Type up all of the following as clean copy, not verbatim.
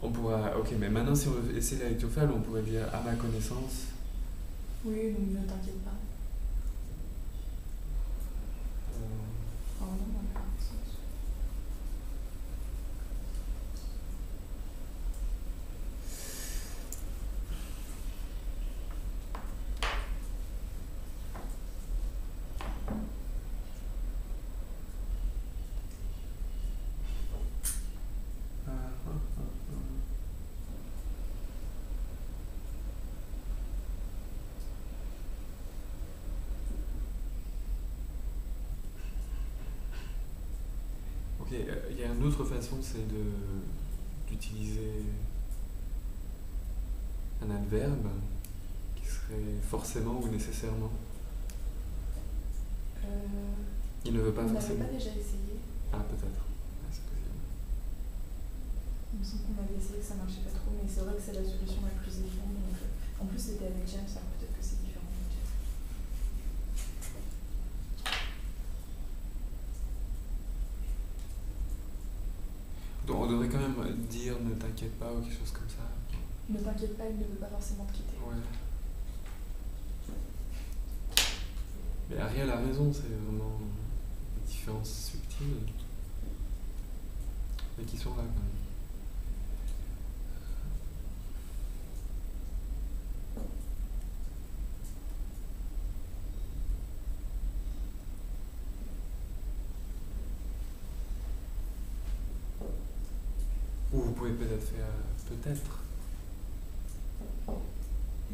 On pourra. Ok, mais maintenant, si on veut essayer la lecture faible, on pourrait dire à ma connaissance. Oui, donc ne t'inquiète pas. Oh non, dans le sens. Ok, il y a une autre façon, c'est d'utiliser un adverbe qui serait forcément ou nécessairement. Il ne veut pas On n'avait forcément. pas déjà essayé. Ah, peut-être. Ah, c'est possible. Il me semble qu'on avait essayé que ça marchait pas trop, mais c'est vrai que c'est la solution la plus évidente. Donc, en plus, c'était avec James, alors peut-être que c'est différent avec James. Donc, on devrait quand même dire ne t'inquiète pas ou quelque chose comme ça. Ne t'inquiète pas, il ne veut pas forcément te quitter. Ouais. Mais Ariel a raison, c'est vraiment des différences subtiles, mais qui sont là quand même. Ou vous pouvez peut-être faire peut-être.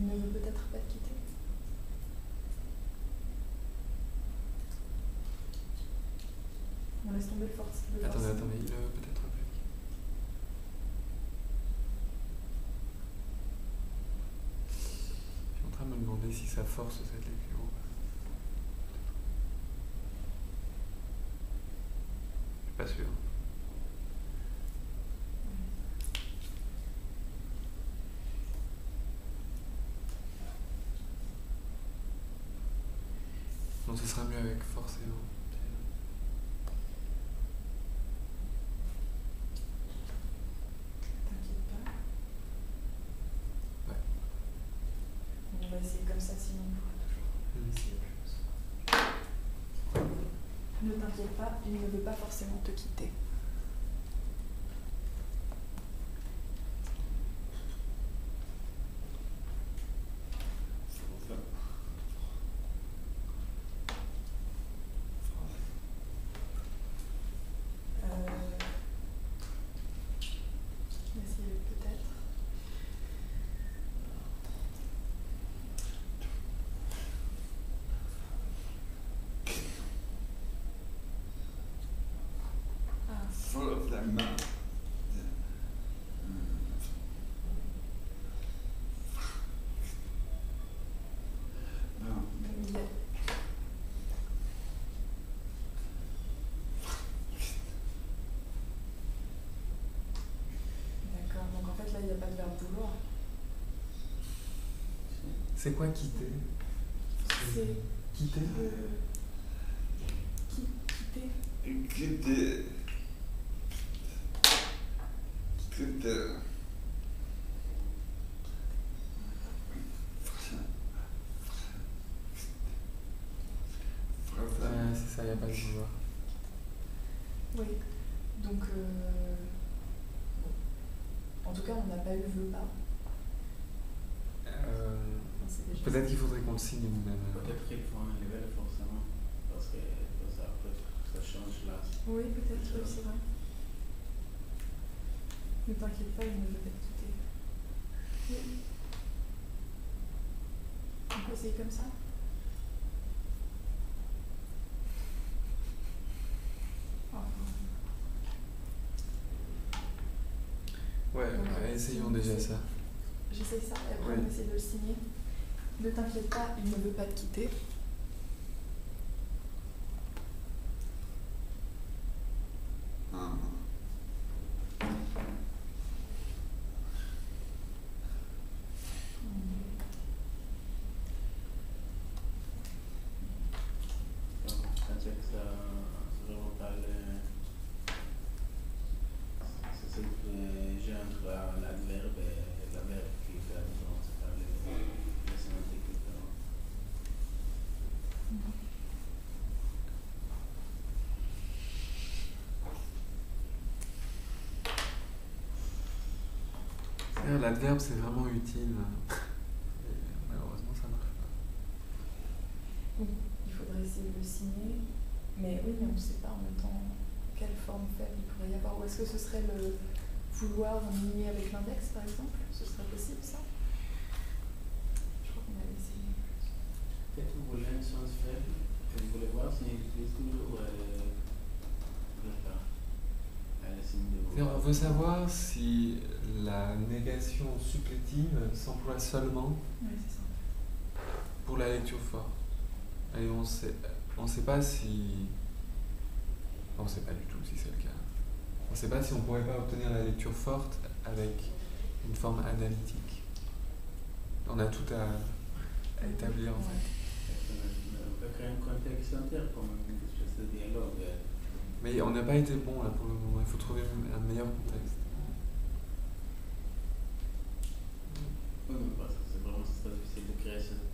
Il ne veut peut-être pas te quitter. On laisse tomber le force. Attendez, il veut peut-être pas. Je suis en train de me demander si ça force cette lecture. Je suis pas sûr. Non, ce sera mieux avec forcément. T'inquiète pas. Ouais. On va essayer comme ça, sinon on pourra toujours essayer plus. Ne t'inquiète pas, il ne veut pas forcément te quitter. On va essayer avec peut-être. Full of that mouth. Non. D'accord, donc en fait là il n'y a pas de verbe vouloir. C'est quoi quitter? C'est Quitter? quitter. Quitter. Quitter. C'est ça, il n'y a pas de vouloir. Oui, donc en tout cas on n'a pas eu veut pas. C'est déjà Peut-être qu'il faudrait qu'on le signe nous-mêmes. Peut-être qu'il faut enlever forcément, parce que ça change là. Oui, peut-être, oui, c'est vrai. Ne t'inquiète pas, il ne veut pas te quitter. Oui. On peut essayer comme ça? Ouais, essayons déjà ça. J'essaie ça et après Ouais. on essaie de le signer. Ne t'inquiète pas, il ne veut pas te quitter. C'est que ça revocal, c'est ce que j'ai entre la D'ailleurs, l'adverbe, c'est vraiment utile. Et malheureusement, ça marche pas. Oui, il faudrait essayer de le signer. Mais oui, mais on ne sait pas en même temps quelle forme faible il pourrait y avoir. Ou est-ce que ce serait le vouloir nier avec l'index, par exemple? Ce serait possible, ça? Je crois qu'on avait essayé. Peut-être que vous voulez un sens faible, et vous voulez voir si il utilise toujours le pas. On veut savoir si la négation supplétive s'emploie seulement Oui, c'est ça. pour la lecture forte. Et on sait pas si... On sait pas du tout si c'est le cas. On sait pas si on pourrait pas obtenir la lecture forte avec une forme analytique. On a tout à établir en fait. On peut créer un contexte entier comme une espèce de dialogue. Mais on n'a pas été bon là pour le moment, il faut trouver un meilleur contexte. Oui, mais parce que c'est vraiment très difficile de créer cette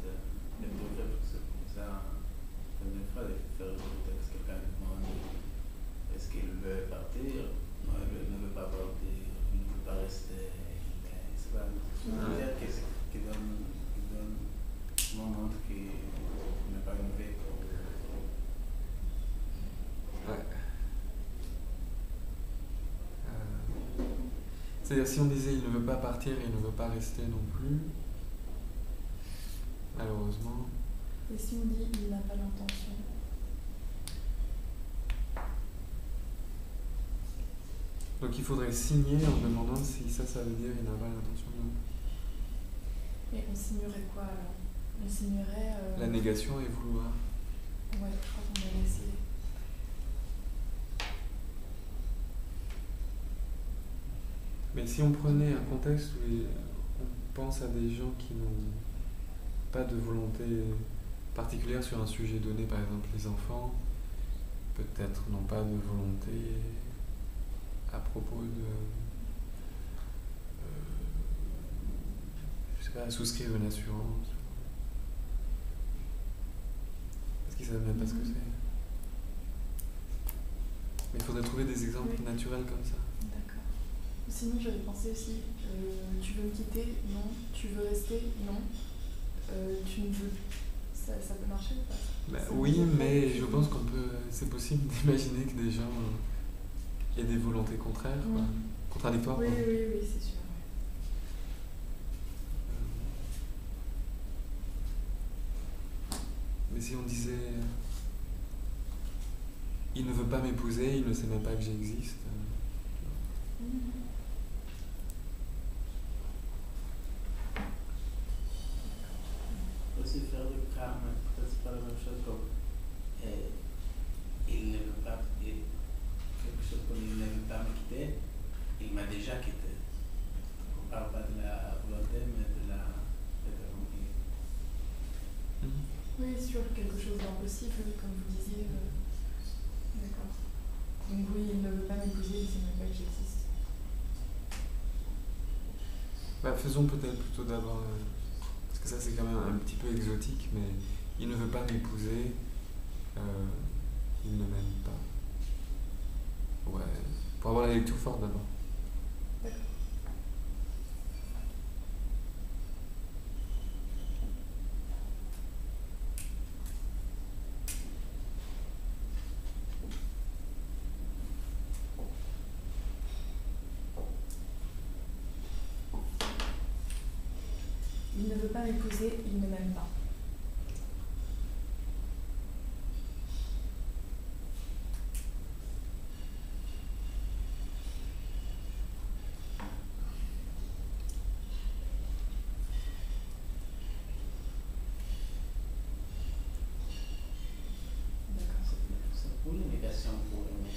lecture faible, parce que comme ça, la première fois, il faut faire le contexte, quelqu'un demande est-ce qu'il veut partir? Non, il ne veut pas partir, il ne veut pas rester. C'est pas une idée qui montre qu'il n'est pas innové. Ouais. C'est-à-dire si on disait il ne veut pas partir et il ne veut pas rester non plus, malheureusement. Et si on dit il n'a pas l'intention? Donc il faudrait signer en demandant si ça veut dire il n'a pas l'intention de... Et on signerait quoi alors? On signerait... La négation et vouloir. Ouais, je crois qu'on va essayer. Mais si on prenait un contexte où on pense à des gens qui n'ont pas de volonté particulière sur un sujet donné, par exemple les enfants, peut-être n'ont pas de volonté à propos de... je sais pas, souscrire une assurance. Parce qu'ils savent même pas ce que c'est. Mais il faudrait trouver des exemples naturels comme ça. D'accord. Sinon, j'avais pensé aussi, tu veux me quitter? Non. Tu veux rester? Non. Tu me veux... Ça peut marcher ou pas? Bah, oui, mais je pense qu'on peut... C'est possible d'imaginer que des gens aient des volontés contraires, quoi. Contradictoires. Oui, quoi. oui, c'est sûr. Mais si on disait... il ne veut pas m'épouser, il ne sait même pas que j'existe. Aussi faire le karma, peut-être c'est pas la même chose comme il ne veut pas, quelque chose comme il ne veut pas me quitter, il m'a déjà quitté. On ne parle pas de la volonté, mais de la volonté. Oui, sur quelque chose d'impossible, comme vous disiez. D'accord. Donc oui, il ne veut pas m'épouser, il ne sait même pas que j'existe. Bah, faisons peut-être plutôt d'abord... parce que ça c'est quand même un petit peu exotique, mais il ne veut pas m'épouser, il ne m'aime pas. Ouais, pour avoir la lecture forte d'abord. D'accord. Il ne veut pas m'épouser, il ne m'aime pas. C'est pour une négation pour aimer.